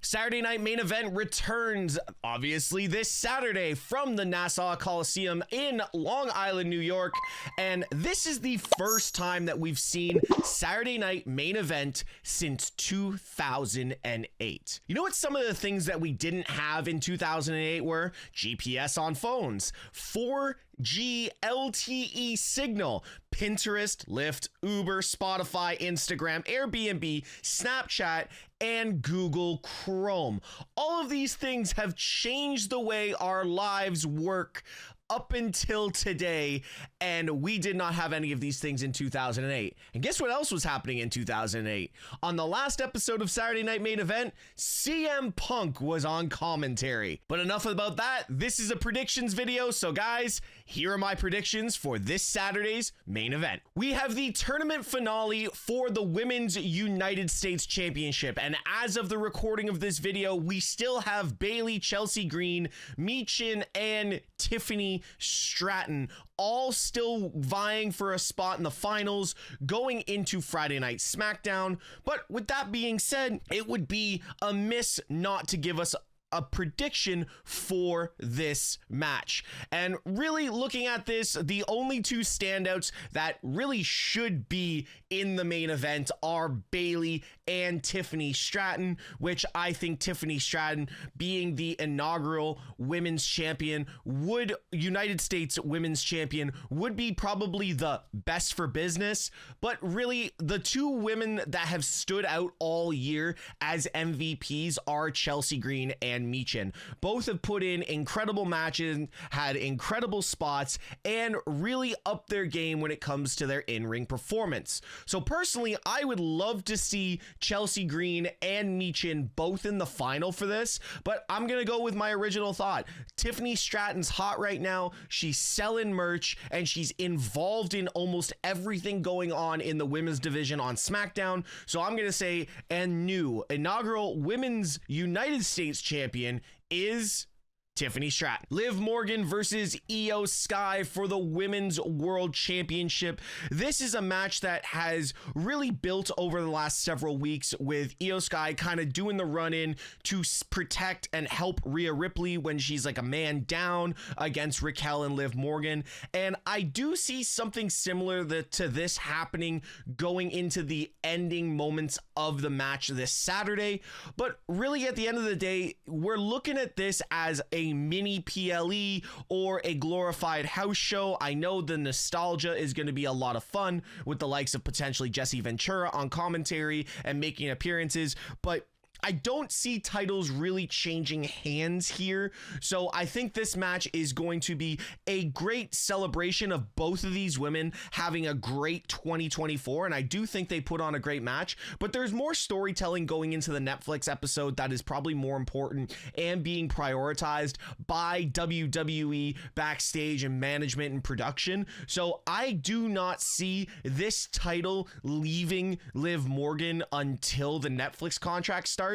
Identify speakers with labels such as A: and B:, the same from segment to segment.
A: Saturday Night Main Event returns, obviously, this Saturday from the Nassau Coliseum in Long Island, New York. And this is the first time that we've seen Saturday Night Main Event since 2008. You know what some of the things that we didn't have in 2008 were? GPS on phones, 4G LTE signal, Pinterest, Lyft, Uber, Spotify, Instagram, Airbnb, Snapchat, and Google Chrome. All of these things have changed the way our lives work up until today, and we did not have any of these things in 2008. And guess what else was happening in 2008? On the last episode of Saturday Night Main Event, CM Punk was on commentary. But enough about that. This is a predictions video, so guys, here are my predictions for this Saturday's main event. We have the tournament finale for the Women's United States Championship, and as of the recording of this video, we still have Bayley, Chelsea Green, Michin, and Tiffany Stratton all still vying for a spot in the finals going into Friday Night SmackDown. But with that being said, it would be amiss not to give us a prediction for this match. And really looking at this, the only two standouts that really should be in the main event are Bayley and Tiffany Stratton, which I think Tiffany Stratton, being the inaugural women's champion, United States women's champion, would be probably the best for business. But really, the two women that have stood out all year as MVPs are Chelsea Green and Michin. Both have put in incredible matches, had incredible spots, and really upped their game when it comes to their in-ring performance. So personally, I would love to see Chelsea Green and Michin both in the final for this, but I'm gonna go with my original thought. Tiffany Stratton's hot right now. She's selling merch, and she's involved in almost everything going on in the women's division on SmackDown. So I'm gonna say, and new inaugural Women's United States champion is Tiffany Stratton. Liv Morgan versus Iyo Sky for the Women's World Championship. This is a match that has really built over the last several weeks, with Iyo Sky kind of doing the run-in to protect and help Rhea Ripley when she's like a man down against Raquel and Liv Morgan. And I do see something similar to this happening going into the ending moments of the match this Saturday. But really, at the end of the day, we're looking at this as a mini PLE or a glorified house show. I know the nostalgia is going to be a lot of fun with the likes of potentially Jesse Ventura on commentary and making appearances, but I don't see titles really changing hands here. So I think this match is going to be a great celebration of both of these women having a great 2024. And I do think they put on a great match, but there's more storytelling going into the Netflix episode that is probably more important and being prioritized by WWE backstage and management and production. So I do not see this title leaving Liv Morgan until the Netflix contract starts.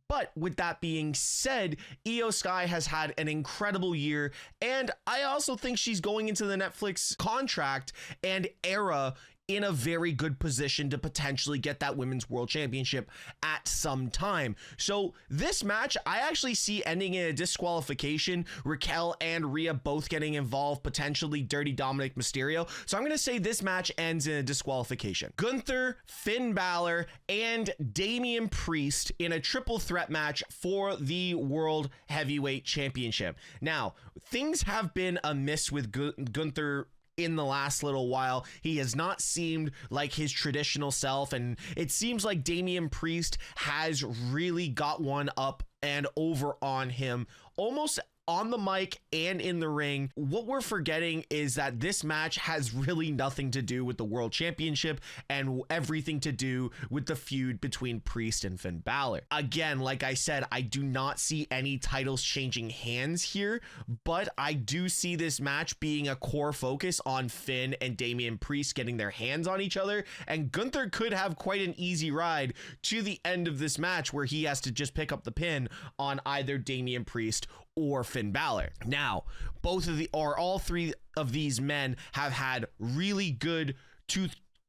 A: But with that being said, Iyo Sky has had an incredible year, and I also think she's going into the Netflix contract and era in a very good position to potentially get that Women's World Championship at some time. So this match, I actually see ending in a disqualification. Raquel and Rhea both getting involved, potentially Dirty Dominic Mysterio. So I'm going to say this match ends in a disqualification. Gunther, Finn Bálor, and Damian Priest in a triple threat match for the World Heavyweight Championship. Now, things have been amiss with Gunther in the last little while. He has not seemed like his traditional self, and it seems like Damian Priest has really got one up and over on him, almost on the mic and in the ring. What we're forgetting is that this match has really nothing to do with the World Championship and everything to do with the feud between Priest and Finn Bálor. Again, like I said, I do not see any titles changing hands here, but I do see this match being a core focus on Finn and Damian Priest getting their hands on each other, and Gunther could have quite an easy ride to the end of this match where he has to just pick up the pin on either Damian Priest or Finn Bálor. Now, all three of these men have had really good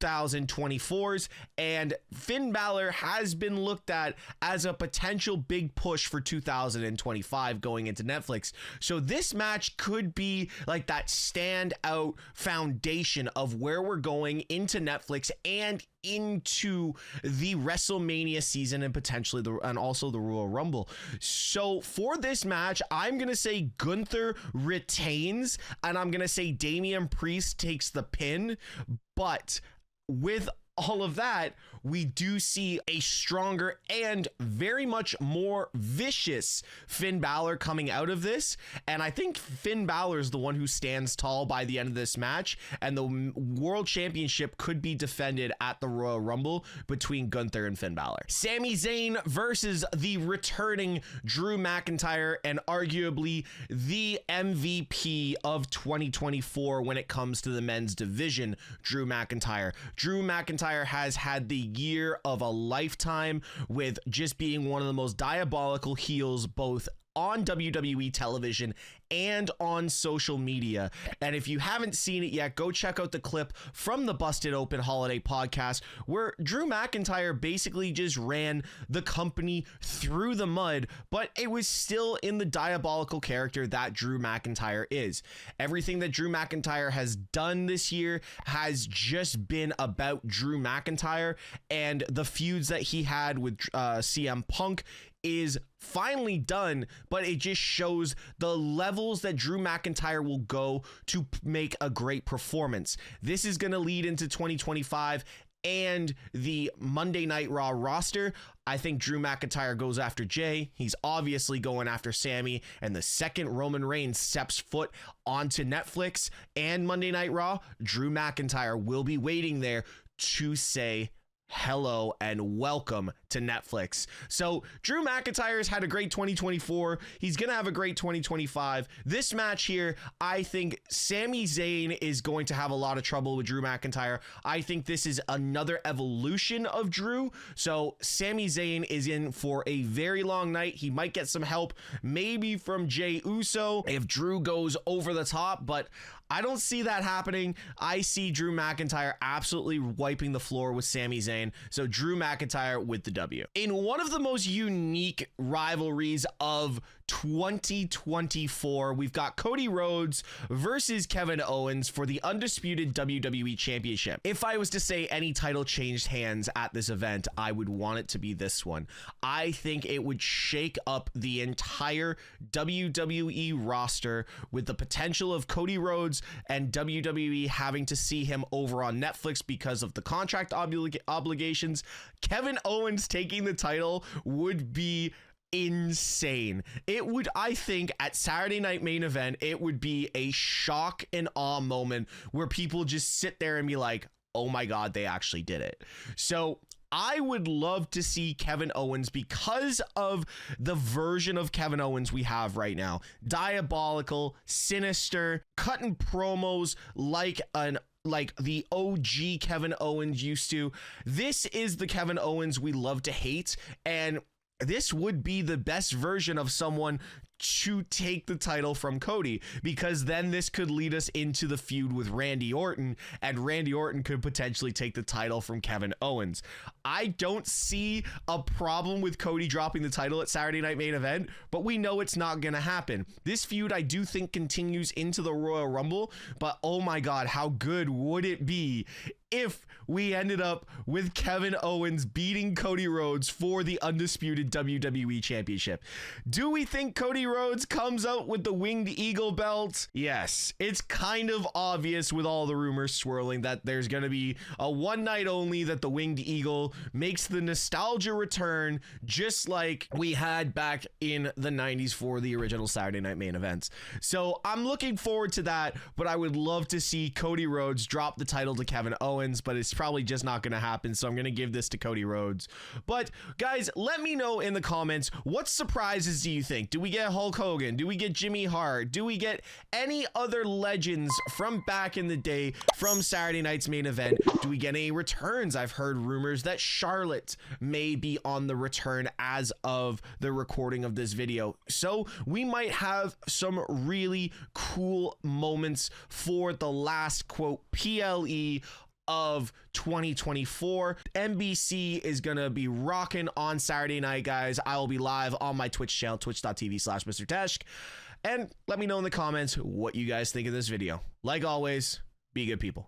A: 2024s, and Finn Bálor has been looked at as a potential big push for 2025 going into Netflix. So this match could be like that standout foundation of where we're going into Netflix and into the WrestleMania season and potentially and also the Royal Rumble. So for this match, I'm gonna say Gunther retains, and I'm gonna say Damian Priest takes the pin. But with all of that, we do see a stronger and very much more vicious Finn Bálor coming out of this. And I think Finn Bálor is the one who stands tall by the end of this match. And the World Championship could be defended at the Royal Rumble between Gunther and Finn Bálor. Sami Zayn versus the returning Drew McIntyre, and arguably the MVP of 2024 when it comes to the men's division, Drew McIntyre. Drew McIntyre has had the year of a lifetime with just being one of the most diabolical heels both on WWE television and on social media. And if you haven't seen it yet, go check out the clip from the Busted Open Holiday podcast where Drew McIntyre basically just ran the company through the mud, but it was still in the diabolical character that Drew McIntyre is. Everything that Drew McIntyre has done this year has just been about Drew McIntyre, and the feuds that he had with CM Punk is finally done, but it just shows the levels that Drew McIntyre will go to make a great performance. This is going to lead into 2025 and the Monday Night Raw roster. I think Drew McIntyre goes after Jay. He's obviously going after Sami, and the second Roman Reigns steps foot onto Netflix and Monday Night Raw, Drew McIntyre will be waiting there to say hello and welcome to Netflix. So Drew McIntyre's had a great 2024. He's gonna have a great 2025. This match here, I think Sami Zayn is going to have a lot of trouble with Drew McIntyre. I think this is another evolution of Drew. So Sami Zayn is in for a very long night. He might get some help maybe from Jey Uso if Drew goes over the top, but I don't see that happening. I see Drew McIntyre absolutely wiping the floor with Sami Zayn. So Drew McIntyre with the W. In one of the most unique rivalries of 2024, we've got Cody Rhodes versus Kevin Owens for the Undisputed WWE Championship. If I was to say any title changed hands at this event, I would want it to be this one. I think it would shake up the entire WWE roster with the potential of Cody Rhodes and WWE having to see him over on Netflix because of the contract obligations. Kevin Owens taking the title would be insane. It would, I think, at Saturday Night Main Event, it would be a shock and awe moment where people just sit there and be like, oh my God, they actually did it. So I would love to see Kevin Owens, because of the version of Kevin Owens we have right now. Diabolical, sinister, cutting promos like the OG Kevin Owens used to. This is the Kevin Owens we love to hate, and this would be the best version of someone to take the title from Cody, because then this could lead us into the feud with Randy Orton, and Randy Orton could potentially take the title from Kevin Owens. I don't see a problem with Cody dropping the title at Saturday Night Main Event, but we know it's not going to happen. This feud, I do think, continues into the Royal Rumble, but oh my God, how good would it be if we ended up with Kevin Owens beating Cody Rhodes for the Undisputed WWE Championship? Do we think Cody Rhodes comes out with the Winged Eagle belt? Yes, it's kind of obvious with all the rumors swirling that there's going to be a one night only, that the Winged Eagle makes the nostalgia return, just like we had back in the 90s for the original Saturday Night Main Events. So I'm looking forward to that, but I would love to see Cody Rhodes drop the title to Kevin Owens, but it's probably just not going to happen. So I'm going to give this to Cody Rhodes. But guys, let me know in the comments, what surprises do you think? Do we get Hulk Hogan? Do we get Jimmy Hart? Do we get any other legends from back in the day from Saturday night's Main Event? Do we get any returns? I've heard rumors that Charlotte may be on the return as of the recording of this video. So we might have some really cool moments for the last, quote, PLE of 2024. NBC is gonna be rocking on Saturday night, guys. I will be live on my Twitch channel, twitch.tv/MrTeshk. And let me know in the comments what you guys think of this video. Like always, be good people.